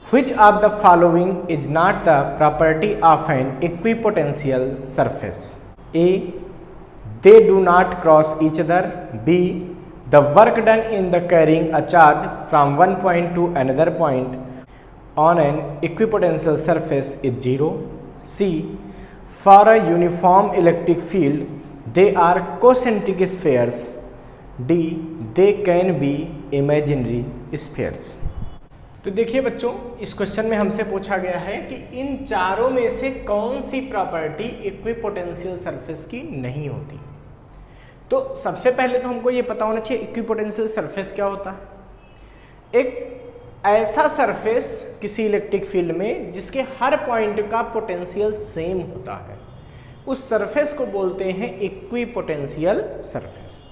Which of the following is not the property of an equipotential surface? A. They do not cross each other. B. The work done in the carrying a charge from one point to another point on an equipotential surface is 0. C. For a uniform electric field, they are concentric spheres. D. They can be imaginary spheres. तो देखिए बच्चों, इस question में हमसे पूछा गया है कि इन चारों में से कौन सी प्रॉपर्टी इक्विपोटेंशियल सरफेस की नहीं होती। तो सबसे पहले तो हमको ये पता होना चाहिए इक्विपोटेंशियल सरफेस क्या होता है। एक ऐसा सरफेस किसी इलेक्ट्रिक फील्ड में जिसके हर पॉइंट का पोटेंशियल सेम होता है, उस सरफेस को बोलते हैं इक्विपोटेंशियल सरफेस।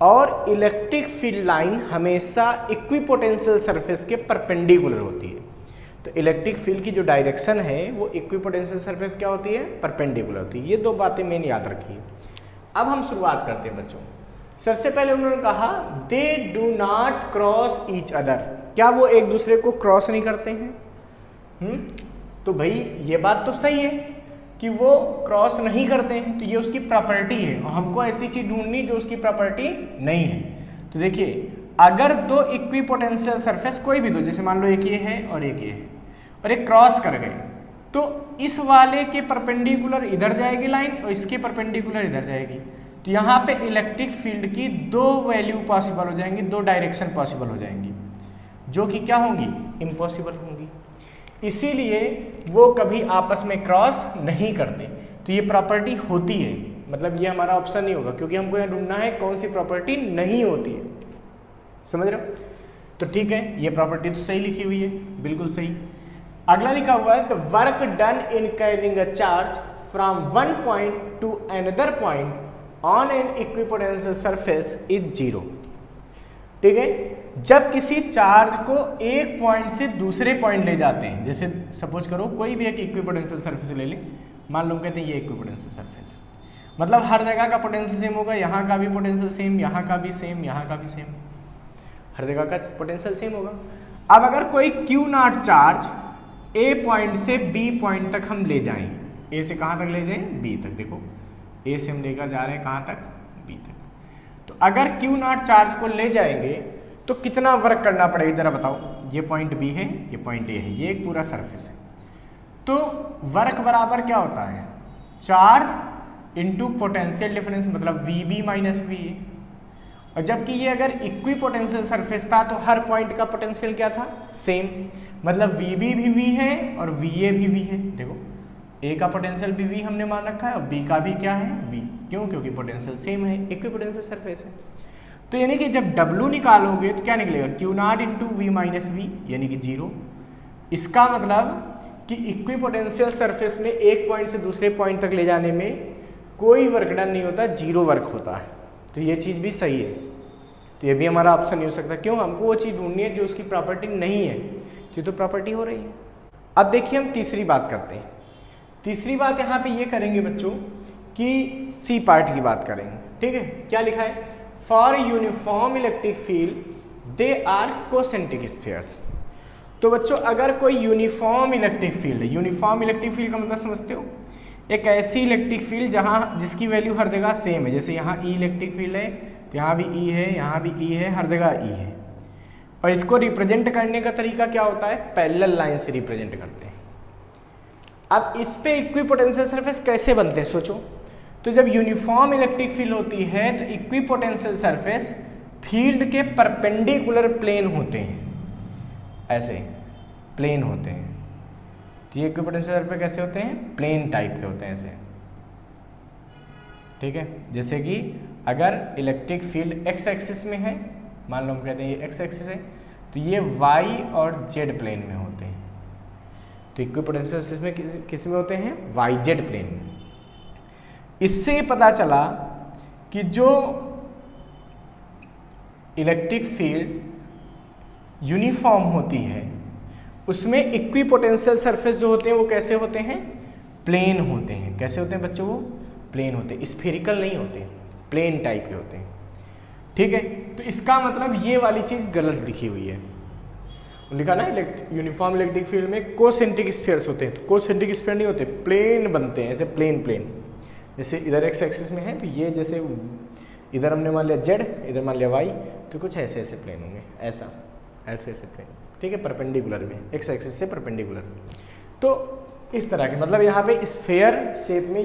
और इलेक्ट्रिक फील्ड लाइन हमेशा इक्विपोटेंशियल सरफेस के परपेंडिकुलर होती है। तो इलेक्ट्रिक फील्ड की जो डायरेक्शन है वो इक्विपोटेंशियल सरफेस क्या होती है, परपेंडिकुलर होती है। ये दो बातें मेन याद रखिए। अब हम शुरुआत करते हैं बच्चों। सबसे पहले उन्होंने कहा they do not cross each other, क्या वो एक दूसरे को क्रॉस नहीं करते हैं? तो भाई ये बात तो सही है कि वो क्रॉस नहीं करते हैं, तो ये उसकी प्रॉपर्टी है और हमको ऐसी चीज ढूंढनी जो उसकी प्रॉपर्टी नहीं है। तो देखिए, अगर दो इक्विपोटेंशियल सरफेस कोई भी दो, जैसे मान लो एक ये है और एक ये है और एक क्रॉस कर गए, तो इस वाले के परपेंडिकुलर इधर जाएगी लाइन और इसके परपेंडिकुलर इधर जाएगी। तो यहाँ पे इलेक्ट्रिक फील्ड की दो वैल्यू पॉसिबल हो जाएंगी, दो डायरेक्शन पॉसिबल हो जाएंगी, जो कि क्या होंगी, इम्पॉसिबल होंगी। इसीलिए वो कभी आपस में क्रॉस नहीं करते। तो ये प्रॉपर्टी होती है, मतलब ये हमारा ऑप्शन नहीं होगा, क्योंकि हमको यहाँ ढूंढना है कौन सी प्रॉपर्टी नहीं होती है। समझ रहे हो? तो ठीक है, ये प्रॉपर्टी तो सही लिखी हुई है, बिल्कुल सही। अगला लिखा हुआ है, तो work done in carrying a charge from one point two another point on an equipotential surface is 0। ठीक है, जब किसी चार्ज को एक पॉइंट से दूसरे पॉइंट ले जाते हैं, जैसे सपोज करो कोई भी एक इक्विपोटेंशियल सरफेस ले लें, मान लो कहते हैं ये इक्विपोटेंशियल सरफेस, मतलब हर जगह का पोटेंशियल सेम होगा, यहाँ का भी पोटेंशियल सेम, यहाँ का भी सेम, यहाँ का भी सेम, हर जगह का पोटेंशियल सेम होगा। अब अगर कोई Q not charge A point से बी पॉइंट तक हम ले जाएं, ए से कहाँ तक ले जाएं, बी तक। देखो ए से हम लेकर जा रहे हैं कहाँ तक, बी तक। तो अगर क्यू नॉट चार्ज को ले जाएंगे तो कितना वर्क करना पड़ेगा जरा बताओ। ये पॉइंट बी है, ये पॉइंट ए है, ये एक पूरा सरफेस है। तो वर्क बराबर क्या होता है, चार्ज इनटू पोटेंशियल डिफरेंस, मतलब V B minus V A. और जबकि ये अगर इक्विपोटेंशियल सरफेस था तो हर पॉइंट का पोटेंशियल क्या था, सेम, मतलब वी बी भी वी है और वी ए भी वी है। देखो ए का पोटेंशियल भी वी हमने मान रखा है और बी का भी क्या है, वी। क्यों? क्योंकि पोटेंशियल सेम है, इक्विपोटेंशियल सरफेस है। तो यानी कि जब W निकालोगे तो क्या निकलेगा, Q naught into V minus V, यानी कि 0। इसका मतलब कि इक्विपोटेंशियल सरफेस में एक पॉइंट से दूसरे पॉइंट तक ले जाने में कोई वर्क डन नहीं होता, 0 वर्क होता है। तो ये चीज़ भी सही है, तो ये भी हमारा ऑप्शन नहीं हो सकता। क्यों? हमको वो चीज़ ढूंढनी है जो उसकी प्रॉपर्टी नहीं है, जो तो प्रॉपर्टी हो रही है। अब देखिए हम तीसरी बात करते हैं। तीसरी बात यहाँ पे ये करेंगे बच्चों कि सी पार्ट की बात करेंगे। ठीक है, क्या लिखा है, for uniform electric field they are concentric spheres. तो बच्चों अगर कोई यूनिफॉर्म इलेक्ट्रिक फील्ड है, यूनिफॉर्म इलेक्ट्रिक फील्ड का मतलब समझते हो, एक ऐसी इलेक्ट्रिक फील्ड जहाँ जिसकी वैल्यू हर जगह सेम है। जैसे यहाँ ई इलेक्ट्रिक फील्ड है तो यहाँ भी ई है, यहाँ भी ई है, हर जगह ई है। और इसको रिप्रेजेंट करने का तरीका क्या होता है, पैरेलल लाइन से रिप्रेजेंट करते हैं। अब इस पे इक्विपोटेंशियल सरफेस कैसे बनते हैं सोचो। तो जब यूनिफॉर्म इलेक्ट्रिक फील्ड होती है तो इक्विपोटेंशियल सरफेस फील्ड के परपेंडिकुलर प्लेन होते हैं, ऐसे प्लेन होते हैं। तो ये इक्विपोटेंशियल सरफेस कैसे होते हैं, प्लेन टाइप के होते हैं ऐसे। ठीक है, जैसे कि अगर इलेक्ट्रिक फील्ड एक्स एक्सिस में है, मान लो हम कहते हैं ये एक्स एक्सिस है, तो ये वाई और जेड प्लेन में होते हैं। तो इक्विपोटेंशियल सरफेस में किस में होते हैं, वाई जेड प्लेन में। इससे पता चला कि जो इलेक्ट्रिक फील्ड यूनिफॉर्म होती है उसमें इक्विपोटेंशियल सरफेस जो होते हैं वो कैसे होते हैं, प्लेन होते हैं। कैसे होते हैं बच्चों, वो प्लेन होते हैं, स्फेरिकल नहीं होते, प्लेन टाइप के होते हैं। ठीक है, तो इसका मतलब ये वाली चीज़ गलत लिखी हुई है। लिखा ना यूनिफॉर्म इलेक्ट्रिक फील्ड में कोसेंट्रिक स्फीयर्स होते हैं, तो कोसेंट्रिक स्फीयर नहीं होते, प्लेन बनते हैं, ऐसे प्लेन प्लेन। जैसे इधर एक्स एक्सिस में है तो ये जैसे इधर हमने मान लिया जेड, इधर मान लिया वाई, तो कुछ ऐसे ऐसे प्लेन होंगे, ऐसा ऐसे ऐसे प्लेन, ठीक है, परपेंडिकुलर में, एक्स एक्सिस से परपेंडिकुलर। तो इस तरह के, मतलब यहाँ पे स्फेयर शेप में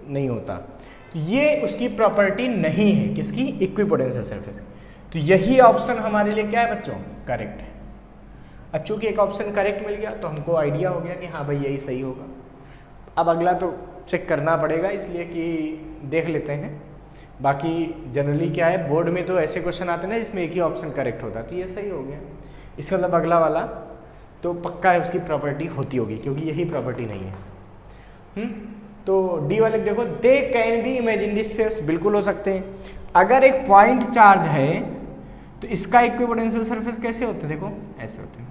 नहीं होता, तो ये उसकी प्रॉपर्टी नहीं है, किसकी, इक्विपोटेंशियल सरफेस। तो यही ऑप्शन हमारे लिए क्या है बच्चों, करेक्ट है। अब चूंकि एक ऑप्शन करेक्ट मिल गया तो हमको आइडिया हो गया कि हाँ भाई यही सही होगा। अब अगला तो चेक करना पड़ेगा, इसलिए कि देख लेते हैं। बाकी जनरली क्या है, बोर्ड में तो ऐसे क्वेश्चन आते हैं ना जिसमें एक ही ऑप्शन करेक्ट होता है, तो ये सही हो गया। इसका मतलब अगला वाला तो पक्का है उसकी प्रॉपर्टी होती होगी, क्योंकि यही प्रॉपर्टी नहीं है। तो डी वाले देखो, they can be imaginary spheres, बिल्कुल हो सकते हैं। अगर एक पॉइंट चार्ज है तो इसका इक्विपोटेंशियल सरफेस कैसे होते हैं, देखो ऐसे होते हैं,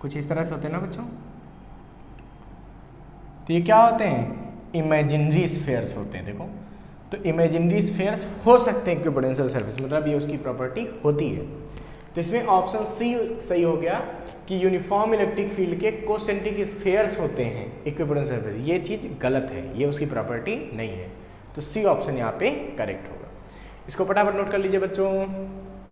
कुछ इस तरह से होते हैं ना बच्चों। तो ये क्या होते हैं, इमेजिनरी स्फीयर्स होते हैं, देखो। तो इमेजिनरी स्फीयर्स हो सकते हैं इक्विपोटेंशियल सरफेस, मतलब ये उसकी प्रॉपर्टी होती है। तो इसमें ऑप्शन सी सही हो गया कि यूनिफॉर्म इलेक्ट्रिक फील्ड के कोसेंट्रिक स्फीयर्स होते हैं इक्विपोटेंशियल सरफेस, ये चीज़ गलत है, ये उसकी प्रॉपर्टी नहीं है। तो सी ऑप्शन यहाँ पे करेक्ट होगा। इसको फटाफट नोट कर लीजिए बच्चों।